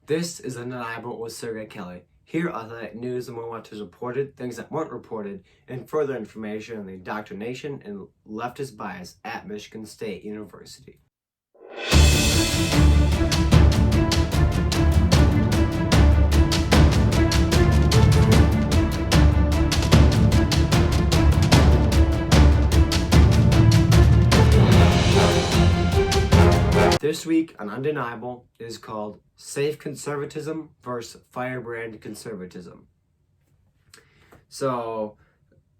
This is Undeniable with Sergei. Here are the news the more watchers reported, things that weren't reported, and further information on the indoctrination and leftist bias at Michigan State University. This week on Undeniable is called Safe Conservatism versus Firebrand Conservatism. So,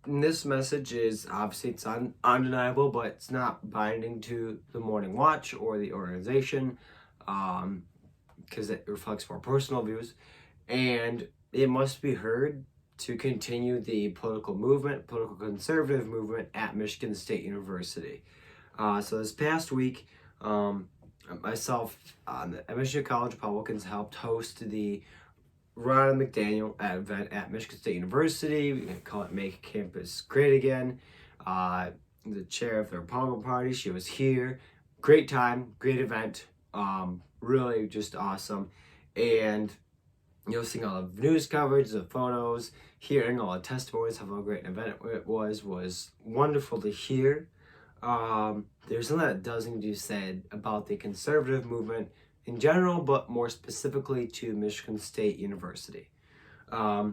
this message is obviously it's undeniable, but it's not binding to the Morning Watch or the organization because it reflects more personal views. And it must be heard to continue the political conservative movement at Michigan State University. So this past week, myself and the MSU College Republicans helped host the Ron McDaniel event at Michigan State University. We call it Make Campus Great Again. The chair of the Republican Party, she was here. Great time, great event. Really just awesome. And seeing all the news coverage, the photos, hearing all the testimonies of how great an event it was wonderful to hear. There's something that does need to be said about the conservative movement in general, but more specifically to Michigan State University. There's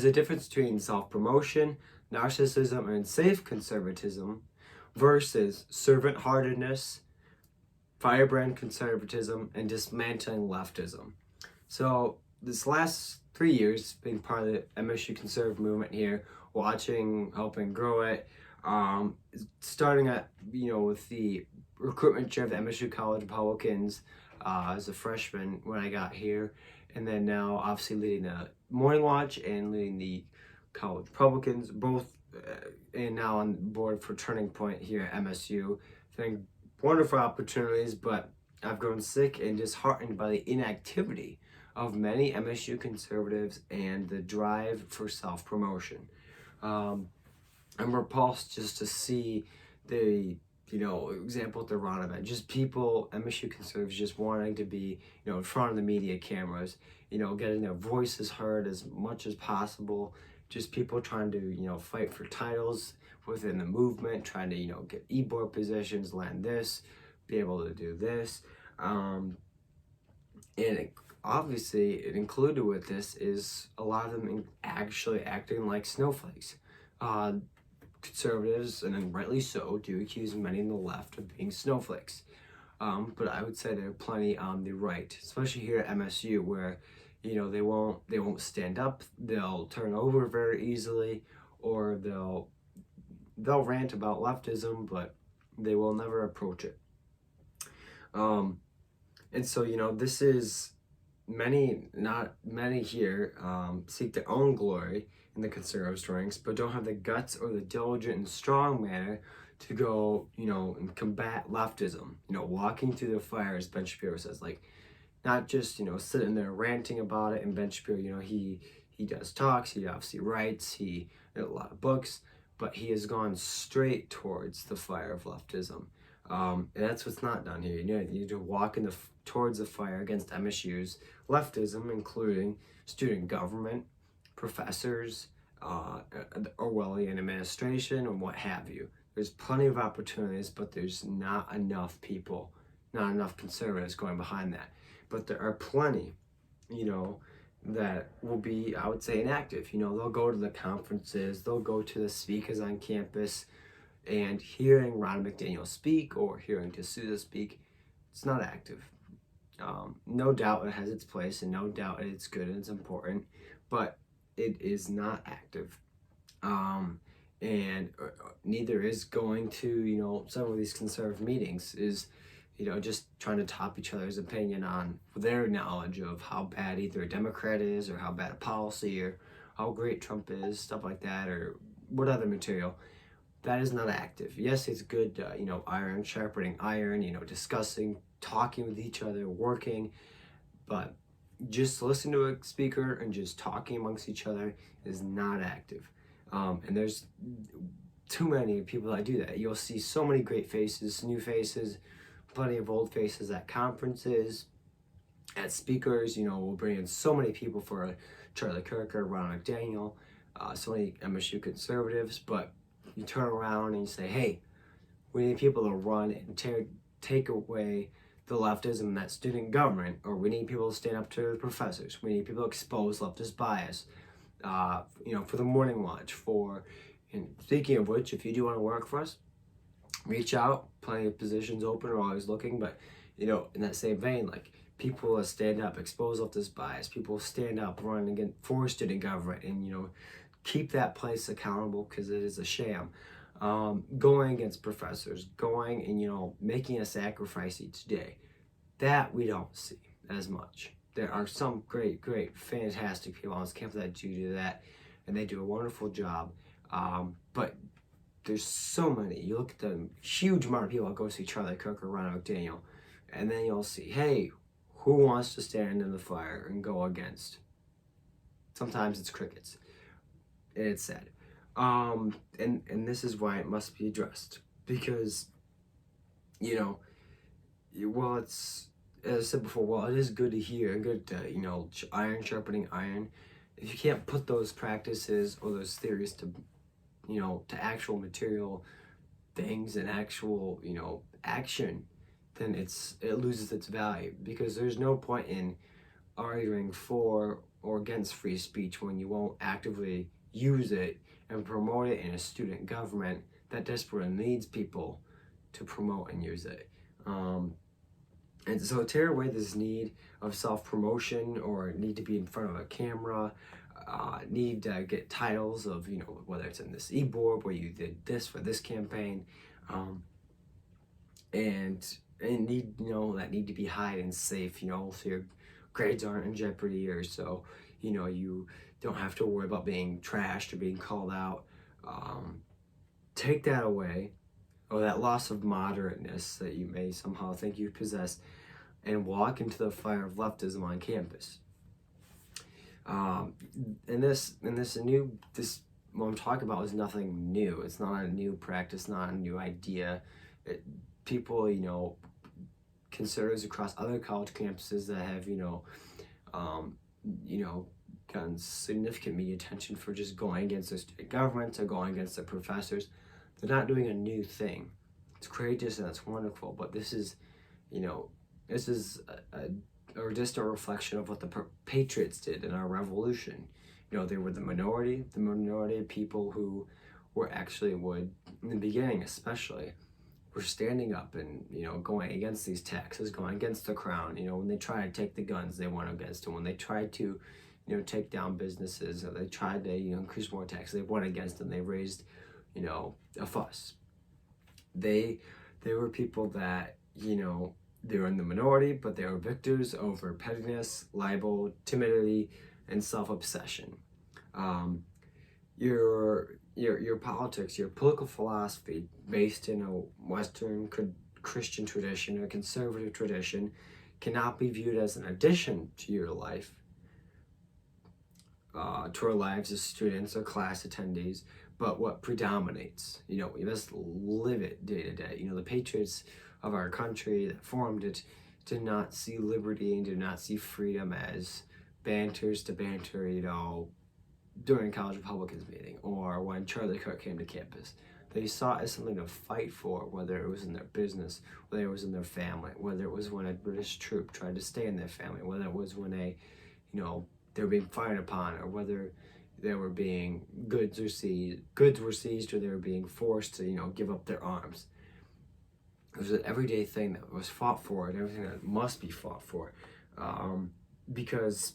a difference between self-promotion, narcissism, and safe conservatism versus servant-heartedness, firebrand conservatism, and dismantling leftism. So this last 3 years, being part of the MSU conservative movement here, watching, helping grow it, starting at, with the recruitment chair of the MSU College Republicans as a freshman when I got here, and then now obviously leading the Morning Watch and leading the College Republicans, both, and now on board for Turning Point here at MSU. I think wonderful opportunities, but I've grown sick and disheartened by the inactivity of many MSU conservatives and the drive for self-promotion. I'm repulsed just to see the, example at the Ron event, just people, MSU conservatives just wanting to be, in front of the media cameras, getting their voices heard as much as possible, just people trying to, fight for titles within the movement, trying to, get e-board positions, land this, be able to do this. And obviously, it included with this is a lot of them actually acting like snowflakes. Conservatives, and then rightly so, do accuse many on the left of being snowflakes. But I would say there are plenty on the right, especially here at MSU, where they won't stand up. They'll turn over very easily, or they'll rant about leftism, but they will never approach it. And so this is not many here seek their own glory in the conservative ranks, but don't have the guts or the diligent and strong manner to go, and combat leftism. Walking through the fire, as Ben Shapiro says, like not just sitting there ranting about it. And Ben Shapiro, he does talks, he obviously writes, he a lot of books, but he has gone straight towards the fire of leftism. And that's what's not done here. You need to walk towards the fire against MSU's leftism, including student government, professors, Orwellian administration, and what have you. There's plenty of opportunities, but there's not enough people, not enough conservatives going behind that. But there are plenty, that will be, I would say, inactive. They'll go to the conferences, they'll go to the speakers on campus, and hearing Ron McDaniel speak or hearing D'Souza speak, it's not active. No doubt it has its place, and no doubt it's good and it's important, but it is not active. And neither is going to, some of these conservative meetings is, just trying to top each other's opinion on their knowledge of how bad either a Democrat is, or how bad a policy, or how great Trump is, stuff like that, or what other material. That is not active. Yes, it's good, iron sharpening iron, discussing, talking with each other, working, but just listening to a speaker and just talking amongst each other is not active. And there's too many people that do that. You'll see so many great faces, new faces, plenty of old faces at conferences, as speakers. We'll bring in so many people for Charlie Kirk or Ron McDaniel, so many MSU conservatives, but you turn around and you say, hey, we need people to run and take away the leftism in that student government, or we need people to stand up to the professors. We need people to expose leftist bias, for the Morning Watch. And speaking of which, if you do want to work for us, reach out. Plenty of positions open. We're always looking, but in that same vein, like, people will stand up, expose leftist bias. People will stand up, run against for student government, and keep that place accountable, because it is a sham. Going against professors, going and making a sacrifice each day. That we don't see as much. There are some great, fantastic people on this campus that do that, and they do a wonderful job. But there's so many. You look at the huge amount of people that go see Charlie Kirk or Ron McDaniel, and then you'll see, hey, who wants to stand in the fire and go against? Sometimes it's crickets. And it's sad. And this is why it must be addressed, because it's, as I said before, while it is good to hear and good to iron sharpening iron, if you can't put those practices or those theories to actual material things and actual action, then it loses its value, because there's no point in arguing for or against free speech when you won't actively use it and promote it in a student government that desperately needs people to promote and use it. And so tear away this need of self-promotion or need to be in front of a camera, need to get titles of, whether it's in this e-board where you did this for this campaign, and need, that need to be high and safe, so your grades aren't in jeopardy, or so, you don't have to worry about being trashed or being called out. Take that away, or that loss of moderateness that you may somehow think you possess, and walk into the fire of leftism on campus. What I'm talking about is nothing new. It's not a new practice, not a new idea. People, conservatives across other college campuses that have, gotten significant media attention for just going against the state governments or going against the professors. They're not doing a new thing. It's courageous and it's wonderful, but this is a distant reflection of what the patriots did in our revolution. They were the minority of people who were actually in the beginning especially, were standing up and, going against these taxes, going against the crown. When they tried to take the guns, they went against them. When they tried to, take down businesses, or they tried to, increase more taxes, they went against them. They raised, a fuss. They were people that, they were in the minority, but they were victors over pettiness, libel, timidity, and self-obsession. Your politics, your political philosophy, based in a Western Christian tradition, a conservative tradition, cannot be viewed as an addition to your life, to our lives as students or class attendees, but what predominates. We must live it day to day. The patriots of our country that formed it did not see liberty and did not see freedom as banters to banter, during College Republicans meeting or when Charlie Kirk came to campus. They saw it as something to fight for, whether it was in their business, whether it was in their family, whether it was when a British troop tried to stay in their family, whether it was when they were being fired upon, or whether they were being goods were seized, or they were being forced to give up their arms. It was an everyday thing that was fought for, and everything that must be fought for, because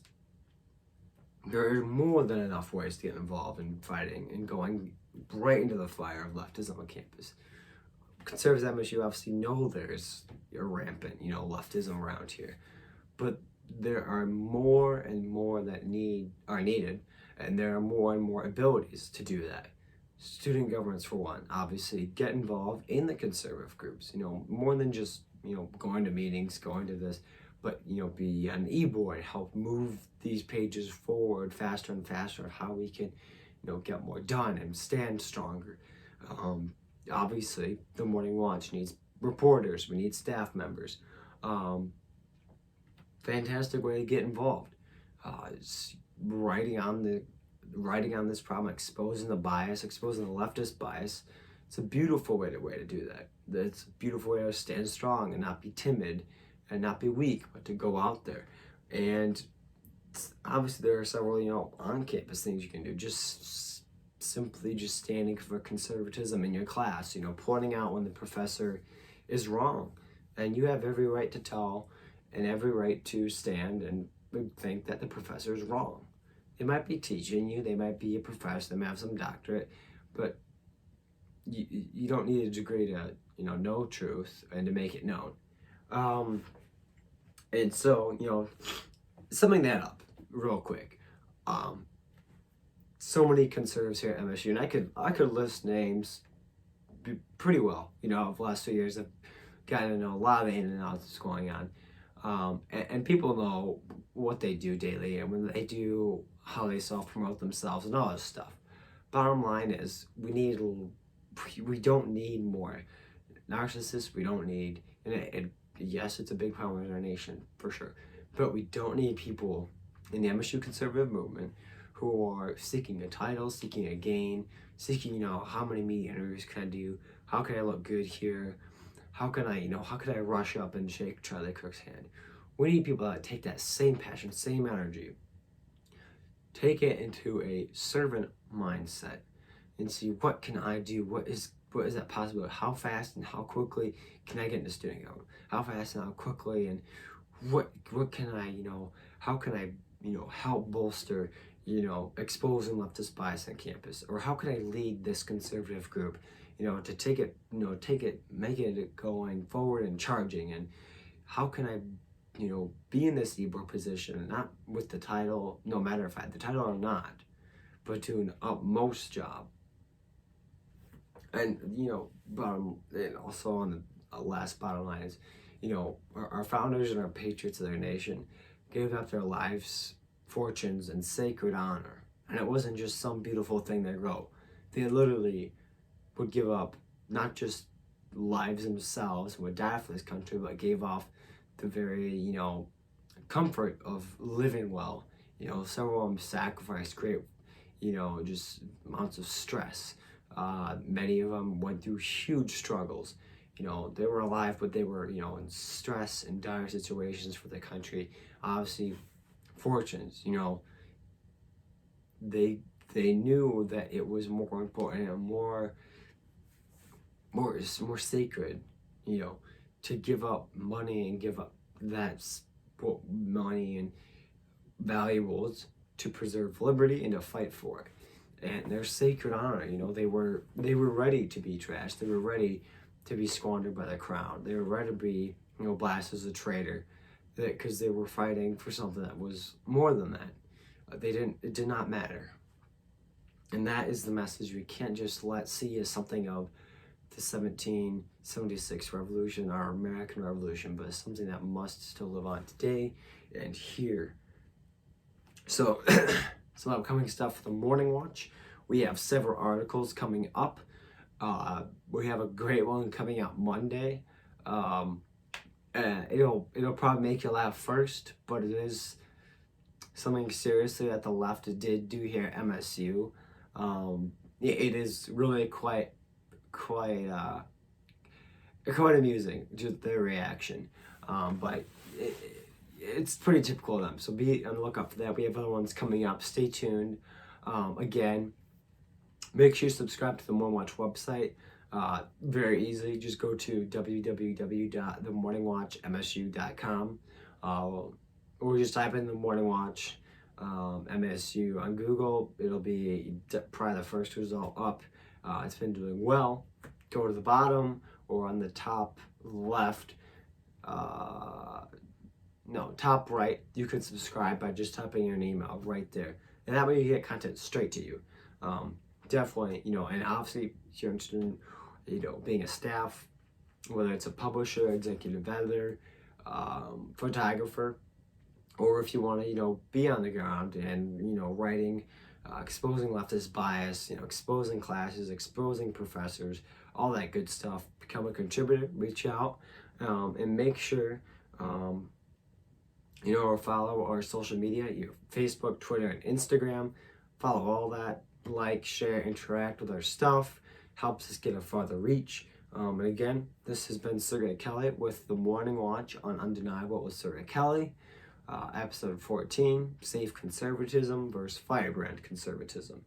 there are more than enough ways to get involved in fighting and going right into the fire of leftism on campus. Conservatives at MSU obviously know there's a rampant, leftism around here, but there are more and more that are needed, and there are more and more abilities to do that. Student governments, for one, obviously get involved in the conservative groups, more than just, going to meetings, going to this, but, be on the e-board, help move these pages forward faster and faster, how we can, get more done and stand stronger. Obviously, the Morning Watch needs reporters, we need staff members. fantastic way to get involved. It's writing on this problem, exposing the bias, exposing the leftist bias. It's a beautiful way to do that. It's a beautiful way to stand strong and not be timid and not be weak, but to go out there. And obviously there are several, on-campus things you can do. Just simply just standing for conservatism in your class, pointing out when the professor is wrong. And you have every right to tell and every right to stand and think that the professor is wrong. They might be teaching you, they might be a professor, they might have some doctorate, but you don't need a degree to, know truth and to make it known. And so, summing that up real quick, so many conservatives here at MSU, and I could list names pretty well, of the last 2 years. I've gotten to know a lot of the in and outs that's going on. And people know what they do daily and when they do, how they self-promote themselves and all this stuff. Bottom line is, we don't need more narcissists. We don't need, and yes, it's a big problem in our nation, for sure. But we don't need people in the MSU conservative movement who are seeking a title, seeking a gain, seeking, how many media interviews can I do? How can I look good here? How can I rush up and shake Charlie Kirk's hand? We need people that take that same passion, same energy, take it into a servant mindset and see, what can I do? What is that possible? How fast and how quickly can I get into student government? How fast and how quickly, and what can I, how can I, help bolster, exposing leftist bias on campus? Or how can I lead this conservative group, to take it, make it going forward and charging? And how can I, be in this Ebro position, not with the title, no matter if I had the title or not, but to an utmost job. And, and also on the last bottom line is, our founders and our patriots of their nation gave up their lives, fortunes, and sacred honor. And it wasn't just some beautiful thing they wrote. They literally would give up not just lives themselves and would die for this country, but gave off the very, comfort of living well. Several of them sacrificed great, just amounts of stress. Many of them went through huge struggles. They were alive, but they were, in stress and dire situations for the country. Obviously, fortunes, they knew that it was more important and more sacred, to give up money and give up that money and valuables to preserve liberty and to fight for it. And their sacred honor, they were ready to be trashed. They were ready to be squandered by the crown. They were ready to be, blasted as a traitor, because they were fighting for something that was more than that. It did not matter. And that is the message we can't just see as something of the 1776 revolution, our American Revolution, but it's something that must still live on today and here. So, some upcoming stuff for the Morning Watch. We have several articles coming up. We have a great one coming out Monday. It'll probably make you laugh first, but it is something seriously that the left did do here at MSU. It is really quite amusing, just their reaction. But it's pretty typical of them. So be on the lookout for that. We have other ones coming up. Stay tuned. Again, make sure you subscribe to the Morning Watch website. Very easy. Just go to www.themorningwatchmsu.com, or just type in the Morning Watch MSU on Google. It'll be probably the first result up. It's been doing well. Go to the bottom or on the top left. Top right, you can subscribe by just typing your email right there. And that way you get content straight to you. Definitely, and obviously if you're interested in, being a staff, whether it's a publisher, executive editor, photographer, or if you want to, be on the ground and, writing, exposing leftist bias, exposing classes, exposing professors, all that good stuff, become a contributor, reach out, and make sure or follow our social media, your Facebook, Twitter, and Instagram. Follow all that. Like, share, interact with our stuff. Helps us get a farther reach. And again, this has been Sergei Kelly with The Morning Watch on Undeniable with Sergei Kelly. Episode 14, Safe Conservatism versus Firebrand Conservatism.